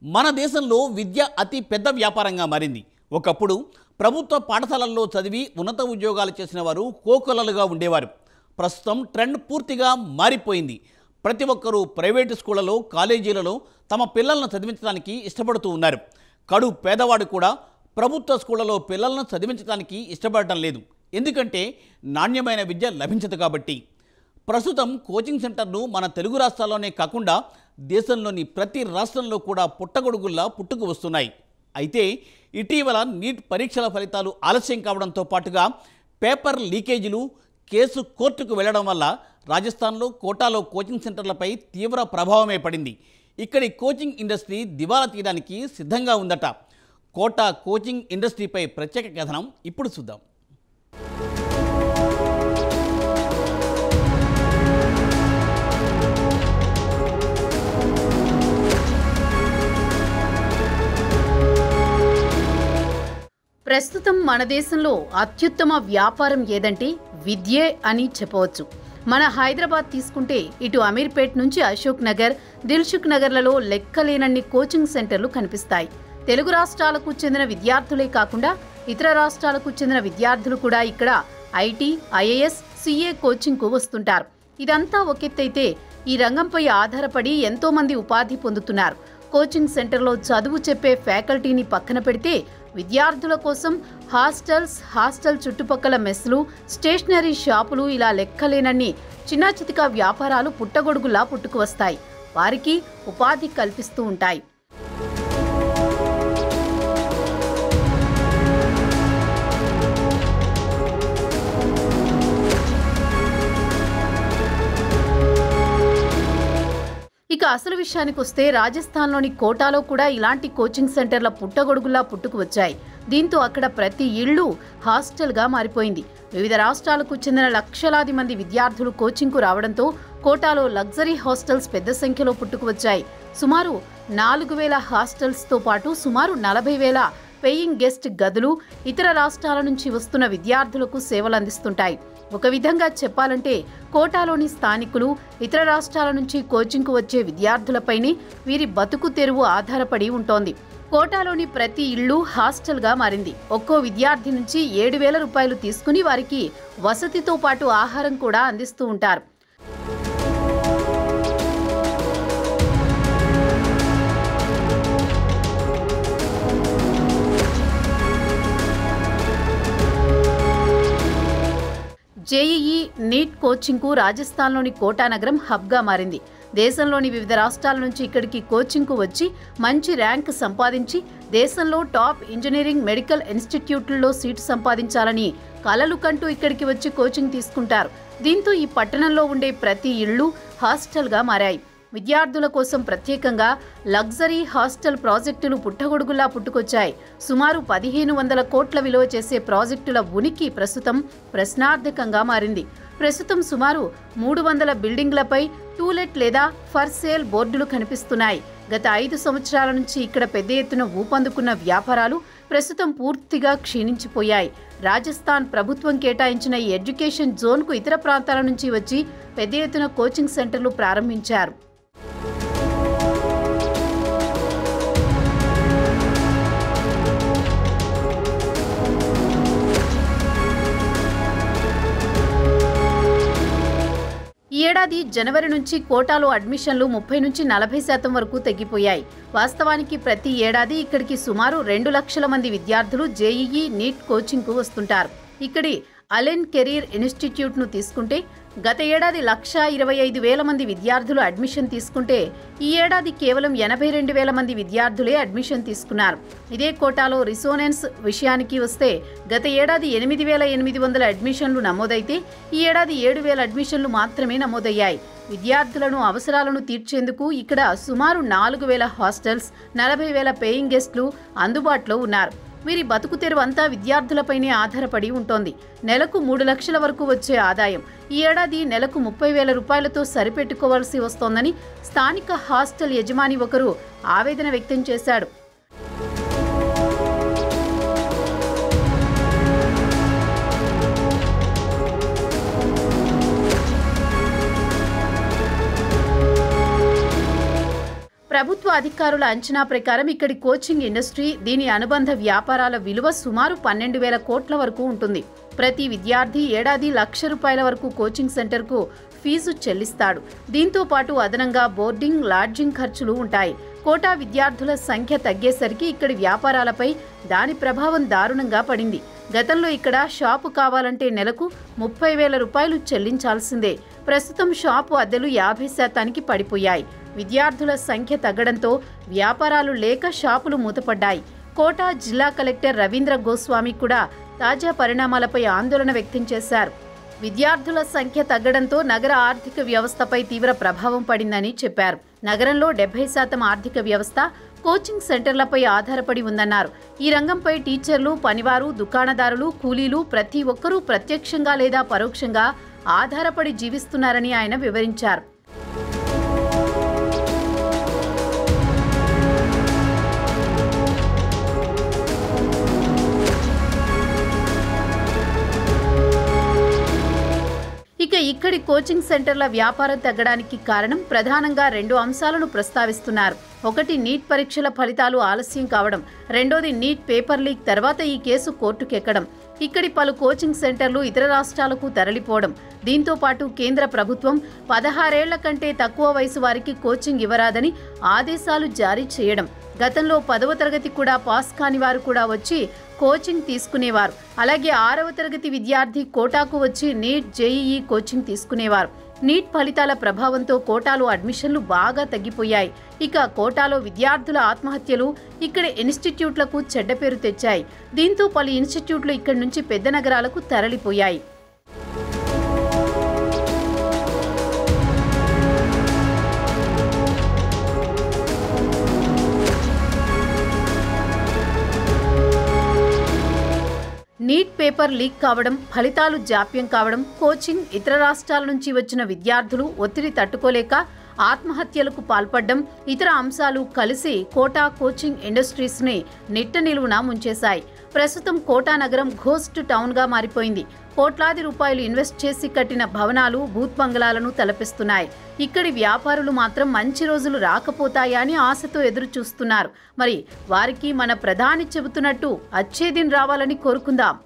మన దేశంలో విద్య అతి పెద్ద వ్యాపారంగా మారింది. ఒకప్పుడు ప్రభుత్వ పాఠశాలల్లో చదివి ఉన్నత ఉద్యోగాలు చేసిన వారు కోకొల్లలుగా ఉండేవారు. ప్రస్తుతం ట్రెండ్ పూర్తిగా మారిపోయింది. ప్రతి ఒక్కరూ ప్రైవేటు స్కూళ్లలో, కాలేజీలలో తమ పిల్లలను చదివించడానికి ఇష్టపడుతూ ఉన్నారు. కడు పేదవాడు కూడా ప్రభుత్వ స్కూళ్లలో పిల్లలను చదివించడానికి ఇష్టపడటం లేదు. ఎందుకంటే నాణ్యమైన విద్య లభించదు కాబట్టి. ప్రస్తుతం కోచింగ్ సెంటర్ను మన తెలుగు రాష్ట్రాల్లోనే కాకుండా దేశంలోని ప్రతి రాష్ట్రంలో కూడా పుట్టగొడుగుల్లా పుట్టుకు వస్తున్నాయి. అయితే ఇటీవల నీట్ పరీక్షల ఫలితాలు ఆలస్యం కావడంతో పాటుగా పేపర్ లీకేజీలు, కేసు కోర్టుకు వెళ్లడం వల్ల రాజస్థాన్లో కోటాలో కోచింగ్ సెంటర్లపై తీవ్ర ప్రభావమే పడింది. ఇక్కడి కోచింగ్ ఇండస్ట్రీ దివాలా తీయడానికి సిద్ధంగా ఉందట. కోటా కోచింగ్ ఇండస్ట్రీపై ప్రత్యేక కథనం ఇప్పుడు చూద్దాం. ప్రస్తుతం మన దేశంలో అత్యుత్తమ వ్యాపారం ఏదంటే విద్యే అని చెప్పవచ్చు. మన హైదరాబాద్ తీసుకుంటే ఇటు అమీర్పేట్ నుంచి అశోక్ నగర్, దిల్సుఖ్ నగర్లలో లెక్కలేనన్ని కోచింగ్ సెంటర్లు కనిపిస్తాయి. తెలుగు రాష్ట్రాలకు చెందిన విద్యార్థులే కాకుండా ఇతర రాష్ట్రాలకు చెందిన విద్యార్థులు కూడా ఇక్కడ ఐటీ, ఐఏఎస్, సిఏ కోచింగ్కు వస్తుంటారు. ఇదంతా ఒకెత్తైతే ఈ రంగంపై ఆధారపడి ఎంతో మంది ఉపాధి పొందుతున్నారు. కోచింగ్ సెంటర్లో చదువు చెప్పే ఫ్యాకల్టీని పక్కన పెడితే విద్యార్థుల కోసం హాస్టల్ చుట్టుపక్కల మెస్లు, స్టేషనరీ షాపులు ఇలా లెక్కలేనన్ని చిన్న చితిక వ్యాపారాలు పుట్టగొడుగులా పుట్టుకు వస్తాయి. వారికి ఉపాధి కల్పిస్తూ ఉంటాయి. ఇక అసలు విషయానికి వస్తే రాజస్థాన్లోని కోటాలో కూడా ఇలాంటి కోచింగ్ సెంటర్ల పుట్టగొడుగులా పుట్టుకు వచ్చాయి. దీంతో అక్కడ ప్రతి ఇళ్లు హాస్టల్గా మారిపోయింది. వివిధ రాష్ట్రాలకు చెందిన లక్షలాది మంది విద్యార్థులు కోచింగ్కు రావడంతో కోటాలో లగ్జరీ హాస్టల్స్ పెద్ద సంఖ్యలో పుట్టుకు వచ్చాయి. సుమారు 4,000 హాస్టల్స్తో పాటు సుమారు 40,000 పేయింగ్ గెస్ట్ గదులు ఇతర రాష్ట్రాల నుంచి వస్తున్న విద్యార్థులకు సేవలు అందిస్తుంటాయి. ఒక విధంగా చెప్పాలంటే కోటాలోని స్థానికులు ఇతర రాష్ట్రాల నుంచి కోచింగ్కు వచ్చే విద్యార్థులపైనే వీరి బతుకు తెరువు ఆధారపడి ఉంటోంది. కోటాలోని ప్రతి ఇల్లు హాస్టల్గా మారింది. ఒక్కో విద్యార్థి నుంచి 7,000 రూపాయలు తీసుకుని వారికి వసతితో పాటు ఆహారం కూడా అందిస్తూ ఉంటారు. జేఈఈ, నీట్ కోచింగ్కు రాజస్థాన్లోని కోటా నగరం హబ్గా మారింది. దేశంలోని వివిధ రాష్ట్రాల నుంచి ఇక్కడికి కోచింగ్కు వచ్చి మంచి ర్యాంక్ సంపాదించి దేశంలో టాప్ ఇంజనీరింగ్, మెడికల్ ఇన్స్టిట్యూట్లలో సీటు సంపాదించాలని కలలు కంటూ ఇక్కడికి వచ్చి కోచింగ్ తీసుకుంటారు. దీంతో ఈ పట్టణంలో ఉండే ప్రతి ఇళ్లు హాస్టల్గా మారాయి. విద్యార్థుల కోసం ప్రత్యేకంగా లగ్జరీ హాస్టల్ ప్రాజెక్టులు పుట్టగొడుగులా పుట్టుకొచ్చాయి. సుమారు 1,500 కోట్ల విలువ చేసే ప్రాజెక్టుల ఉనికి ప్రస్తుతం ప్రశ్నార్థకంగా మారింది. ప్రస్తుతం సుమారు 300 బిల్డింగ్లపై టూలెట్ లేదా ఫర్ సేల్ బోర్డులు కనిపిస్తున్నాయి. గత 5 సంవత్సరాల నుంచి ఇక్కడ పెద్ద ఎత్తున ఊపందుకున్న వ్యాపారాలు ప్రస్తుతం పూర్తిగా క్షీణించిపోయాయి. రాజస్థాన్ ప్రభుత్వం కేటాయించిన ఈ ఎడ్యుకేషన్ జోన్కు ఇతర ప్రాంతాల నుంచి వచ్చి పెద్ద ఎత్తున కోచింగ్ సెంటర్లు ప్రారంభించారు. ఈ ఏడాది జనవరి నుంచి కోటాలో అడ్మిషన్లు 30 నుంచి 40% వరకు తగ్గిపోయాయి. వాస్తవానికి ప్రతి ఏడాది ఇక్కడికి సుమారు 2 లక్షల మంది విద్యార్థులు జేఈఈ, నీట్ కోచింగ్కు వస్తుంటారు. ఇక్కడి అలెన్ కెరీర్ ఇన్స్టిట్యూట్ను తీసుకుంటే గత ఏడాది 1,25,000 మంది విద్యార్థులు అడ్మిషన్ తీసుకుంటే ఈ ఏడాది కేవలం 82,000 మంది విద్యార్థులే అడ్మిషన్ తీసుకున్నారు. ఇదే కోటాలో రిసోనెన్స్ విషయానికి వస్తే గత ఏడాది 8,800 అడ్మిషన్లు నమోదైతే ఈ ఏడాది 7,000 అడ్మిషన్లు మాత్రమే నమోదయ్యాయి. విద్యార్థులను అవసరాలను తీర్చేందుకు ఇక్కడ సుమారు 4,000 హాస్టల్స్, 40,000 పేయింగ్ గెస్ట్లు అందుబాటులో ఉన్నారు. వీరి బతుకు తెరువు అంతా విద్యార్థులపైనే ఆధారపడి ఉంటోంది. నెలకు 3 లక్షల వరకు వచ్చే ఆదాయం ఈ ఏడాది నెలకు 30,000 రూపాయలతో సరిపెట్టుకోవాల్సి వస్తోందని స్థానిక హాస్టల్ యజమాని ఒకరు ఆవేదన వ్యక్తం చేశాడు. ప్రభుత్వ అధికారుల అంచనా ప్రకారం ఇక్కడి కోచింగ్ ఇండస్ట్రీ, దీని అనుబంధ వ్యాపారాల విలువ సుమారు 12,000 కోట్ల వరకు ఉంటుంది. ప్రతి విద్యార్థి ఏడాది ₹1,00,000 వరకు కోచింగ్ సెంటర్కు ఫీజు చెల్లిస్తాడు. దీంతో పాటు అదనంగా బోర్డింగ్, లాడ్జింగ్ ఖర్చులు ఉంటాయి. కోటా విద్యార్థుల సంఖ్య తగ్గేసరికి ఇక్కడి వ్యాపారాలపై దాని ప్రభావం దారుణంగా పడింది. గతంలో ఇక్కడ షాపు కావాలంటే నెలకు ₹30,000 చెల్లించాల్సిందే. ప్రస్తుతం షాపు అద్దెలు 50% పడిపోయాయి. విద్యార్థుల సంఖ్య తగ్గడంతో వ్యాపారాలు లేక షాపులు మూతపడ్డాయి. కోటా జిల్లా కలెక్టర్ రవీంద్ర గోస్వామి కూడా తాజా పరిణామాలపై ఆందోళన వ్యక్తం చేశారు. విద్యార్థుల సంఖ్య తగ్గడంతో నగర ఆర్థిక వ్యవస్థపై తీవ్ర ప్రభావం పడిందని చెప్పారు. నగరంలో 70% ఆర్థిక వ్యవస్థ కోచింగ్ సెంటర్లపై ఆధారపడి ఉందన్నారు. ఈ రంగంపై టీచర్లు, పనివారు, దుకాణదారులు, కూలీలు ప్రతి ఒక్కరూ ప్రత్యక్షంగా లేదా పరోక్షంగా ఆధారపడి జీవిస్తున్నారని ఆయన వివరించారు. ఇక్కడి కోచింగ్ సెంటర్ల వ్యాపారం తగ్గడానికి కారణం ప్రధానంగా 2 అంశాలను ప్రస్తావిస్తున్నారు. ఒకటి, నీట్ పరీక్షల ఫలితాలు ఆలస్యం కావడం. రెండోది, నీట్ పేపర్ లీక్ తర్వాత ఈ కేసు కోర్టుకెక్కడం. ఇక్కడి పలు కోచింగ్ సెంటర్లు ఇతర రాష్ట్రాలకు తరలిపోవడం. దీంతో పాటు కేంద్ర ప్రభుత్వం 16 ఏళ్ల కంటే తక్కువ వయసు వారికి కోచింగ్ ఇవ్వరాదని ఆదేశాలు జారీ చేయడం. గతంలో 10వ తరగతి కూడా పాస్ కాని వారు కూడా వచ్చి కోచింగ్ తీసుకునేవారు. అలాగే 6వ తరగతి విద్యార్థి కోటాకు వచ్చి నీట్, జేఈఈ కోచింగ్ తీసుకునేవారు. నీట్ ఫలితాల ప్రభావంతో కోటాలో అడ్మిషన్లు బాగా తగ్గిపోయాయి. ఇక కోటాలో విద్యార్థుల ఆత్మహత్యలు ఇక్కడి ఇన్స్టిట్యూట్లకు చెడ్డ పేరు తెచ్చాయి. దీంతో పలు ఇన్స్టిట్యూట్లు ఇక్కడి నుంచి పెద్ద నగరాలకు తరలిపోయాయి. నీట్ పేపర్ లీక్ కావడం, ఫలితాలు జాప్యం కావడం, కోచింగ్, ఇతర రాష్ట్రాల నుంచి వచ్చిన విద్యార్థులు ఒత్తిడి తట్టుకోలేక ఆత్మహత్యలకు పాల్పడడం, ఇతర అంశాలు కలిసి కోటా కోచింగ్ ఇండస్ట్రీస్ని నిట్ట నిలువున ముంచేశాయి. ప్రస్తుతం కోటా నగరం ఘోస్ట్ టౌన్గా మారిపోయింది. కోట్లాది రూపాయలు ఇన్వెస్ట్ చేసి కట్టిన భవనాలు భూత్ బంగ్లాలను తలపిస్తున్నాయి. ఇక్కడి వ్యాపారులు మాత్రం మంచి రోజులు రాకపోతాయా అని ఆశతో ఎదురు చూస్తున్నారు. మరి వారికి మన ప్రధాని చెబుతున్నట్టు అచ్చే దిన్ రావాలని కోరుకుందాం.